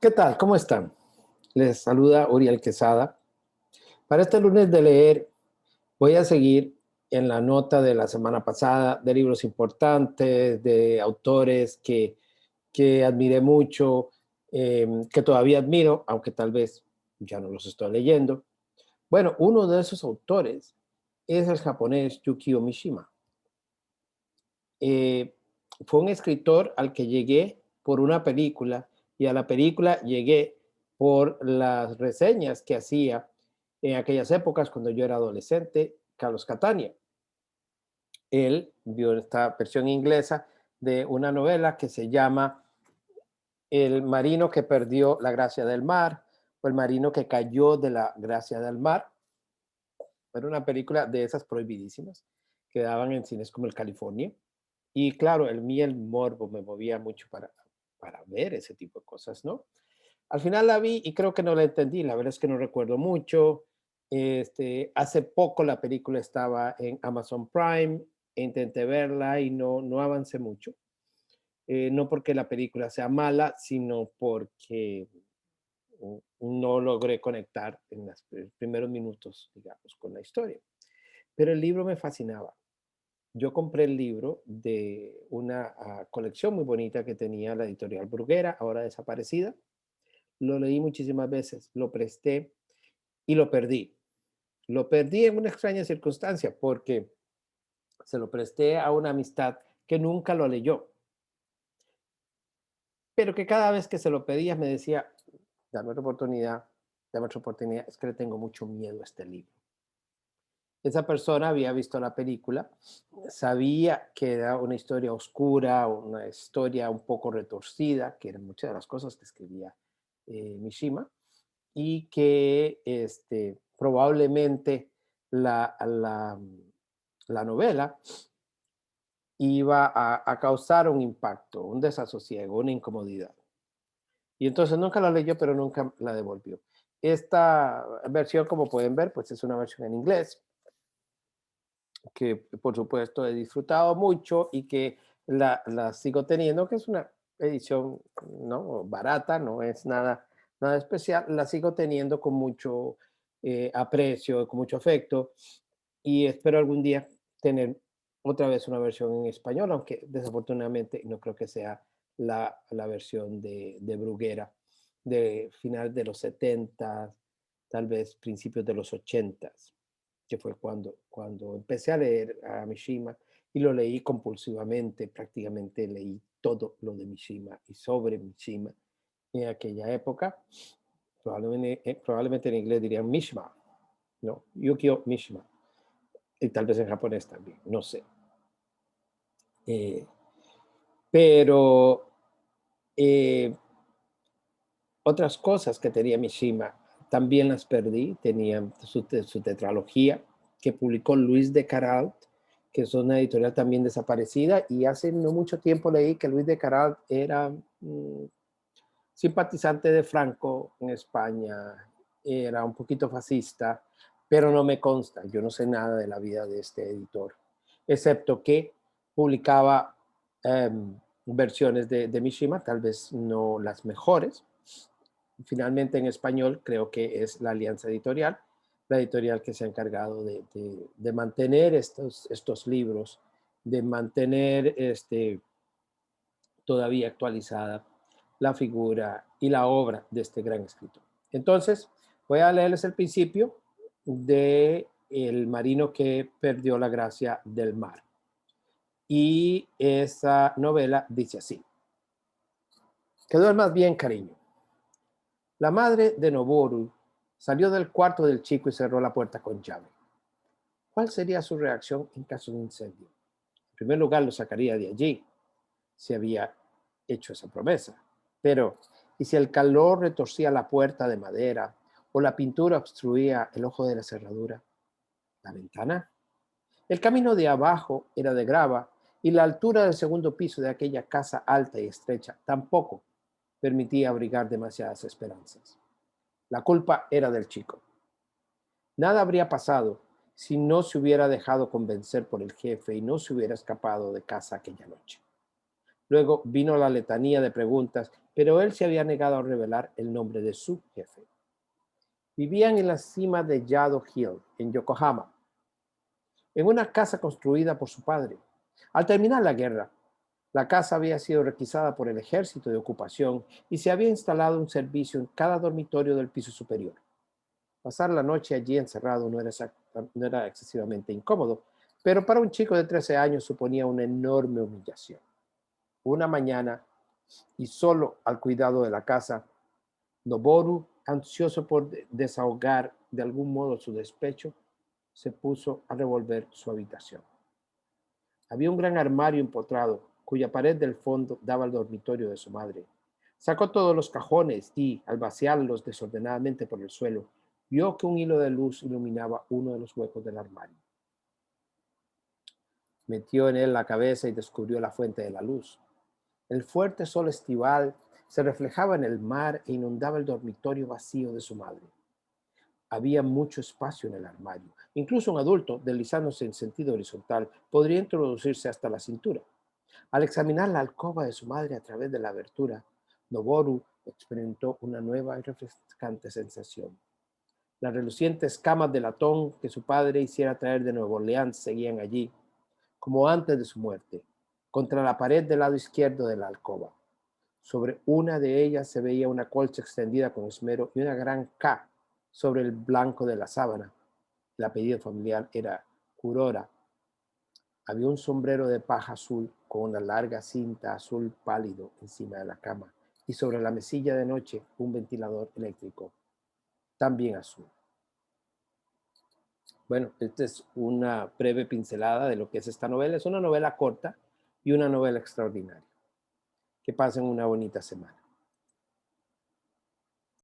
¿Qué tal? ¿Cómo están? Les saluda Uriel Quesada. Para este lunes de leer, voy a seguir en la nota de la semana pasada de libros importantes, de autores que admiré mucho, que todavía admiro, aunque tal vez ya no los estoy leyendo. Bueno, uno de esos autores es el japonés Yukio Mishima. Eh, Fue un escritor al que llegué por una película y a la película llegué por las reseñas que hacía en aquellas épocas cuando yo era adolescente, Carlos Catania. Él vio esta versión inglesa de una novela que se llama El marino que perdió la gracia del mar o El marino que cayó de la gracia del mar. Era una película de esas prohibidísimas que daban en cines como el California. Y claro, el morbo me movía mucho para ver ese tipo de cosas, ¿no? Al final la vi y creo que no la entendí, la verdad es que no recuerdo mucho. Hace poco la película estaba en Amazon Prime, e intenté verla y no avancé mucho. No porque la película sea mala, sino porque no logré conectar en los primeros minutos, digamos, con la historia. Pero el libro me fascinaba. Yo compré el libro de una colección muy bonita que tenía la editorial Bruguera, ahora desaparecida. Lo leí muchísimas veces, lo presté y lo perdí. Lo perdí en una extraña circunstancia porque se lo presté a una amistad que nunca lo leyó, pero que cada vez que se lo pedía me decía, dame otra oportunidad, es que le tengo mucho miedo a este libro. Esa persona había visto la película, sabía que era una historia oscura, una historia un poco retorcida, que eran muchas de las cosas que escribía Mishima, y que probablemente la, la, la novela iba a causar un impacto, un desasosiego, una incomodidad. Y entonces nunca la leyó, pero nunca la devolvió. Esta versión, como pueden ver, pues es una versión en inglés que por supuesto he disfrutado mucho y que la sigo teniendo, que es una edición no barata, no es nada especial, la sigo teniendo con mucho aprecio, con mucho afecto y espero algún día tener otra vez una versión en español, aunque desafortunadamente no creo que sea la versión de Bruguera de final de los 70, tal vez principios de los 80, que fue cuando empecé a leer a Mishima y lo leí compulsivamente, prácticamente leí todo lo de Mishima y sobre Mishima en aquella época. Probablemente en inglés dirían Mishima, ¿no? Yukio Mishima, y tal vez en japonés también, no sé. Eh, pero eh, otras cosas que tenía Mishima también las perdí. Tenía su tetralogía que publicó Luis de Caralt, que es una editorial también desaparecida, y hace no mucho tiempo leí que Luis de Caralt era simpatizante de Franco en España, era un poquito fascista, pero no me consta, yo no sé nada de la vida de este editor, excepto que publicaba versiones de Mishima, tal vez no las mejores. Finalmente en español creo que es la Alianza Editorial, la editorial que se ha encargado de mantener estos libros, de mantener todavía actualizada la figura y la obra de este gran escritor. Entonces, voy a leerles el principio de El marino que perdió la gracia del mar. Y esa novela dice así: que duermas bien, cariño. La madre de Noboru salió del cuarto del chico y cerró la puerta con llave. ¿Cuál sería su reacción en caso de un incendio? En primer lugar, lo sacaría de allí, si había hecho esa promesa. Pero, ¿y si el calor retorcía la puerta de madera o la pintura obstruía el ojo de la cerradura? ¿La ventana? El camino de abajo era de grava y la altura del segundo piso de aquella casa alta y estrecha tampoco permitía abrigar demasiadas esperanzas. La culpa era del chico. Nada habría pasado si no se hubiera dejado convencer por el jefe y no se hubiera escapado de casa aquella noche. Luego vino la letanía de preguntas, pero él se había negado a revelar el nombre de su jefe. Vivían en la cima de Yado Hill, en Yokohama, en una casa construida por su padre. Al terminar la guerra, la casa había sido requisada por el ejército de ocupación y se había instalado un servicio en cada dormitorio del piso superior. Pasar la noche allí encerrado no era excesivamente incómodo, pero para un chico de 13 años suponía una enorme humillación. Una mañana, y solo al cuidado de la casa, Noboru, ansioso por desahogar de algún modo su despecho, se puso a revolver su habitación. Había un gran armario empotrado, cuya pared del fondo daba al dormitorio de su madre. Sacó todos los cajones y, al vaciarlos desordenadamente por el suelo, vio que un hilo de luz iluminaba uno de los huecos del armario. Metió en él la cabeza y descubrió la fuente de la luz. El fuerte sol estival se reflejaba en el mar e inundaba el dormitorio vacío de su madre. Había mucho espacio en el armario. Incluso un adulto, deslizándose en sentido horizontal, podría introducirse hasta la cintura. Al examinar la alcoba de su madre a través de la abertura, Noboru experimentó una nueva y refrescante sensación. Las relucientes camas de latón que su padre hiciera traer de Nueva Orleans seguían allí, como antes de su muerte, contra la pared del lado izquierdo de la alcoba. Sobre una de ellas se veía una colcha extendida con esmero y una gran K sobre el blanco de la sábana. El apellido familiar era Kurora. Había un sombrero de paja azul con una larga cinta azul pálido encima de la cama y sobre la mesilla de noche un ventilador eléctrico, también azul. Bueno, esta es una breve pincelada de lo que es esta novela. Es una novela corta y una novela extraordinaria. Que pasen una bonita semana.